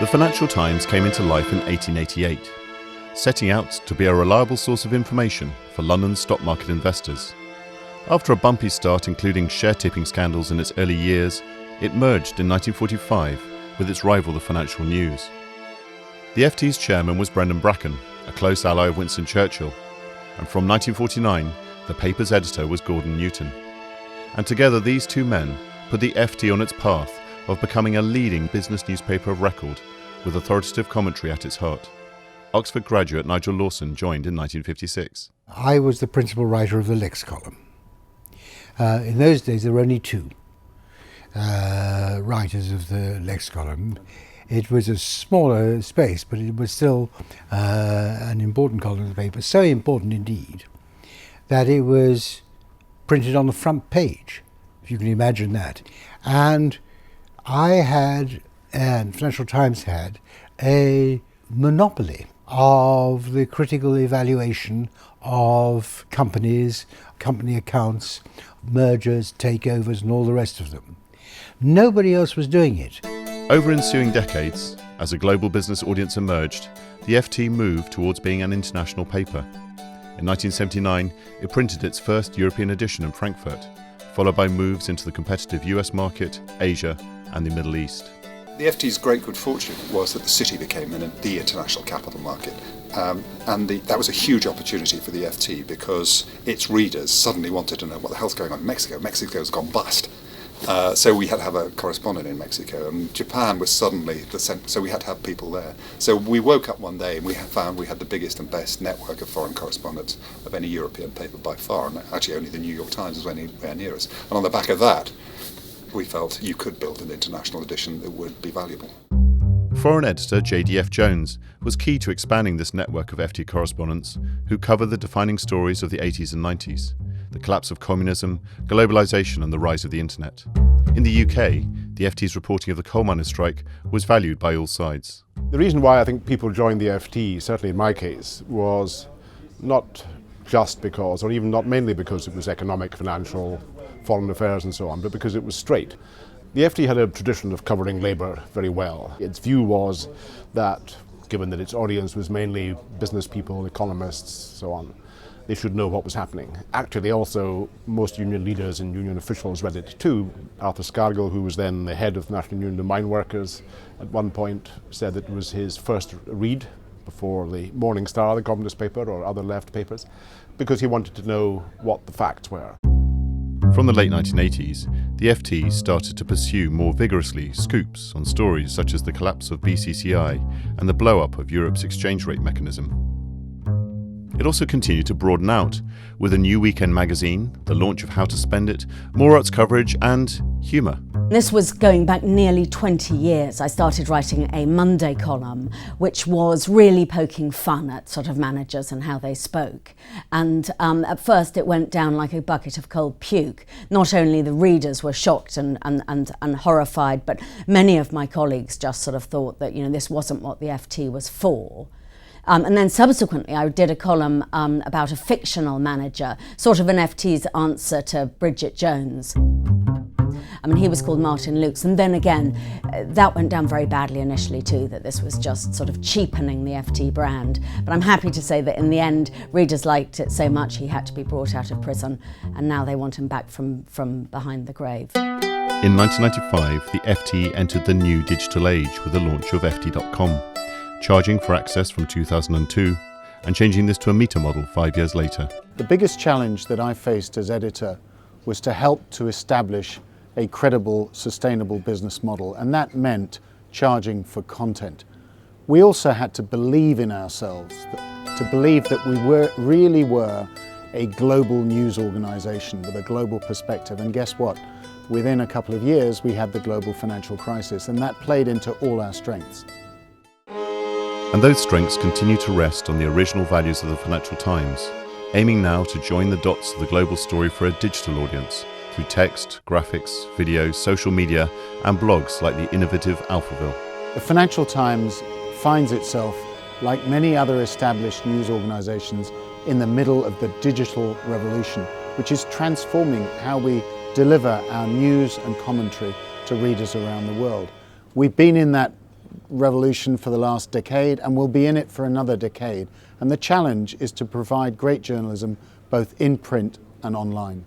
The Financial Times came into life in 1888, setting out to be a reliable source of information for London's stock market investors. After a bumpy start including share-tipping scandals in its early years, it merged in 1945 with its rival the Financial News. The FT's chairman was Brendan Bracken, a close ally of Winston Churchill, and from 1949 the paper's editor was Gordon Newton. And together these two men put the FT on its path of becoming a leading business newspaper of record with authoritative commentary at its heart. Oxford graduate Nigel Lawson joined in 1956. I was the principal writer of the Lex column. In those days there were only two writers of the Lex column. It was a smaller space, but it was still an important column of the paper, so important indeed that it was printed on the front page, if you can imagine that. And I had, and Financial Times had, a monopoly of the critical evaluation of companies, company accounts, mergers, takeovers and all the rest of them. Nobody else was doing it. Over ensuing decades, as a global business audience emerged, the FT moved towards being an international paper. In 1979, it printed its first European edition in Frankfurt, followed by moves into the competitive US market, Asia and the Middle East. The FT's great good fortune was that the city became the international capital market. That was a huge opportunity for the FT because its readers suddenly wanted to know what the hell's going on in Mexico. Mexico's gone bust. So we had to have a correspondent in Mexico, and Japan was suddenly so we had to have people there. So we woke up one day and we found we had the biggest and best network of foreign correspondents of any European paper by far, and actually only the New York Times was anywhere near us. And on the back of that, we felt you could build an international edition that would be valuable. Foreign editor JDF Jones was key to expanding this network of FT correspondents who covered the defining stories of the 80s and 90s, the collapse of communism, globalization and the rise of the internet. In the UK, the FT's reporting of the coal miners' strike was valued by all sides. The reason why I think people joined the FT, certainly in my case, was not just because, or even not mainly because it was economic, financial, foreign affairs and so on, but because it was straight. The FT had a tradition of covering labour very well. Its view was that, given that its audience was mainly business people, economists, so on, they should know what was happening. Actually, also, most union leaders and union officials read it too. Arthur Scargill, who was then the head of the National Union of Mine Workers, at one point said that it was his first read before the Morning Star, the communist paper, or other left papers, because he wanted to know what the facts were. From the late 1980s, the FT started to pursue more vigorously scoops on stories such as the collapse of BCCI and the blow-up of Europe's exchange rate mechanism. It also continued to broaden out, with a new weekend magazine, the launch of How to Spend It, more arts coverage and humour. This was going back nearly 20 years. I started writing a Monday column, which was really poking fun at sort of managers and how they spoke. And at first it went down like a bucket of cold puke. Not only the readers were shocked and horrified, but many of my colleagues just sort of thought that, this wasn't what the FT was for. And then subsequently I did a column about a fictional manager, sort of an FT's answer to Bridget Jones. He was called Martin Lukes, and then again, that went down very badly initially too, that this was just sort of cheapening the FT brand. But I'm happy to say that in the end, readers liked it so much he had to be brought out of prison, and now they want him back from behind the grave. In 1995, the FT entered the new digital age with the launch of FT.com, charging for access from 2002 and changing this to a meter model 5 years later. The biggest challenge that I faced as editor was to help to establish a credible, sustainable business model, and that meant charging for content. We also had to believe in ourselves, to believe that we really were a global news organisation with a global perspective, and guess what? Within a couple of years we had the global financial crisis, and that played into all our strengths. And those strengths continue to rest on the original values of the Financial Times, aiming now to join the dots of the global story for a digital audience through text, graphics, video, social media and blogs like the innovative Alphaville. The Financial Times finds itself, like many other established news organisations, in the middle of the digital revolution, which is transforming how we deliver our news and commentary to readers around the world. We've been in that revolution for the last decade and will be in it for another decade. And the challenge is to provide great journalism both in print and online.